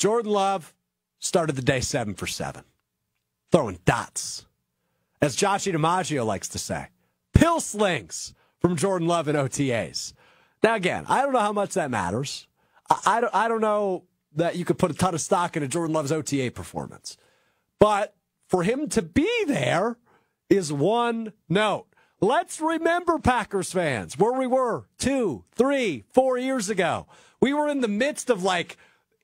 Jordan Love started the day 7 for 7, throwing dots. As Josh DiMaggio likes to say, pill slings from Jordan Love in OTAs. Now, again, I don't know how much that matters. I don't know that you could put a ton of stock into Jordan Love's OTA performance. But for him to be there is one note. Let's remember, Packers fans, where we were 2, 3, 4 years ago. We were in the midst of like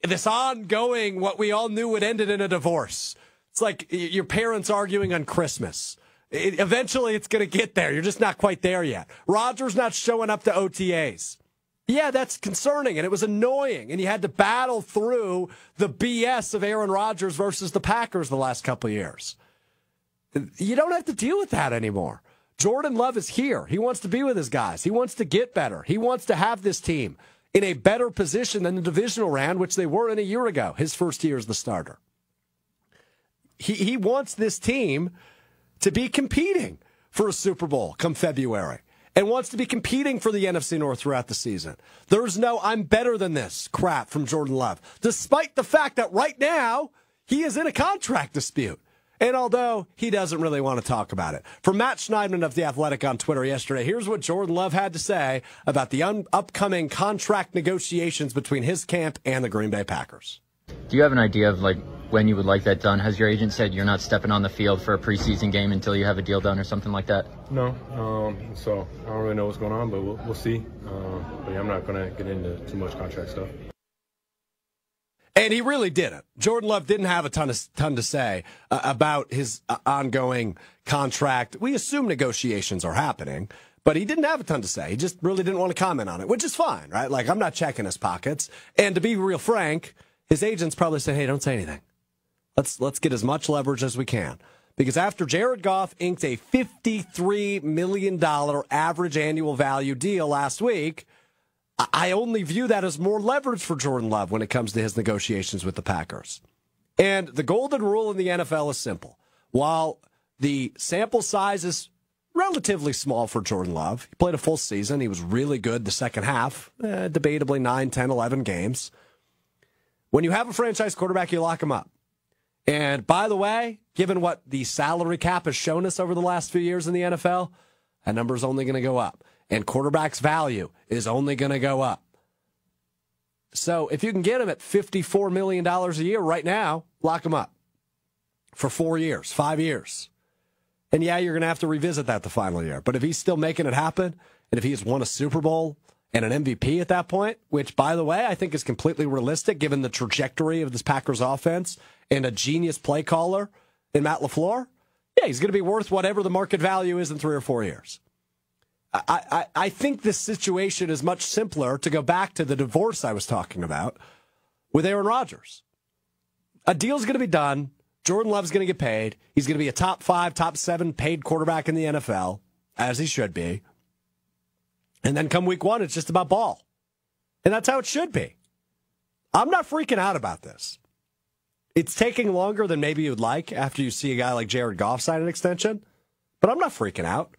this ongoing, what we all knew would end in a divorce. It's like your parents arguing on Christmas. Eventually, it's going to get there. You're just not quite there yet. Rodgers not showing up to OTAs. Yeah, that's concerning, and it was annoying, and you had to battle through the BS of Aaron Rodgers versus the Packers the last couple of years. You don't have to deal with that anymore. Jordan Love is here. He wants to be with his guys. He wants to get better. He wants to have this team in a better position than the divisional round, which they were in a year ago, his first year as the starter. He wants this team to be competing for a Super Bowl come February and wants to be competing for the NFC North throughout the season. There's no I'm better than this crap from Jordan Love, despite the fact that right now he is in a contract dispute. And although he doesn't really want to talk about it. From Matt Schneidman of The Athletic on Twitter yesterday, here's what Jordan Love had to say about the upcoming contract negotiations between his camp and the Green Bay Packers. Do you have an idea of when you would like that done? Has your agent said you're not stepping on the field for a preseason game until you have a deal done or something like that? No. So I don't really know what's going on, but we'll see. But yeah, I'm not going to get into too much contract stuff. And he really didn't. Jordan Love didn't have a ton to say about his ongoing contract. We assume negotiations are happening, but he didn't have a ton to say. He just really didn't want to comment on it, which is fine, right? Like, I'm not checking his pockets. And to be real frank, his agents probably said, hey, don't say anything. Let's get as much leverage as we can. Because after Jared Goff inked a $53 million average annual value deal last week, I only view that as more leverage for Jordan Love when it comes to his negotiations with the Packers. And the golden rule in the NFL is simple. While the sample size is relatively small for Jordan Love, he played a full season. He was really good the second half, debatably 9, 10, 11 games. When you have a franchise quarterback, you lock him up. And by the way, given what the salary cap has shown us over the last few years in the NFL, that number is only going to go up. And quarterback's value is only going to go up. So if you can get him at $54 million a year right now, lock him up for 4 years, 5 years. And yeah, you're going to have to revisit that the final year. But if he's still making it happen, and if he has won a Super Bowl and an MVP at that point, which, by the way, I think is completely realistic given the trajectory of this Packers offense and a genius play caller in Matt LaFleur, yeah, he's going to be worth whatever the market value is in 3 or 4 years. I think this situation is much simpler, to go back to the divorce I was talking about, with Aaron Rodgers. A deal's going to be done. Jordan Love's going to get paid. He's going to be a top 5, top 7 paid quarterback in the NFL, as he should be. And then come week 1, it's just about ball. And that's how it should be. I'm not freaking out about this. It's taking longer than maybe you'd like after you see a guy like Jared Goff sign an extension, but I'm not freaking out.